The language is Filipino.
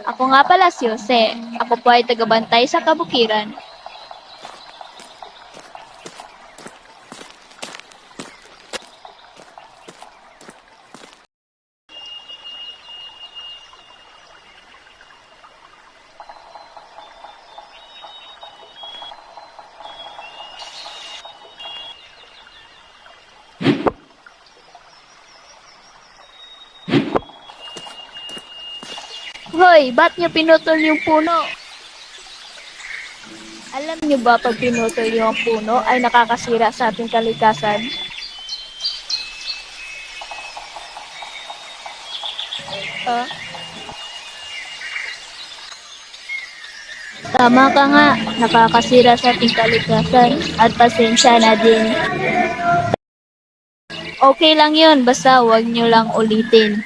Ako nga pala si Jose. Ako po ay tagabantay sa kabukiran. Hoy, ba't niyo pinutol yung puno? Alam niyo ba pag pinutol yung puno ay nakakasira sa ating kalikasan? Ah, tama ka nga, nakakasira sa ating kalikasan at pasensya na din. Okay lang yun, basta huwag niyo lang ulitin.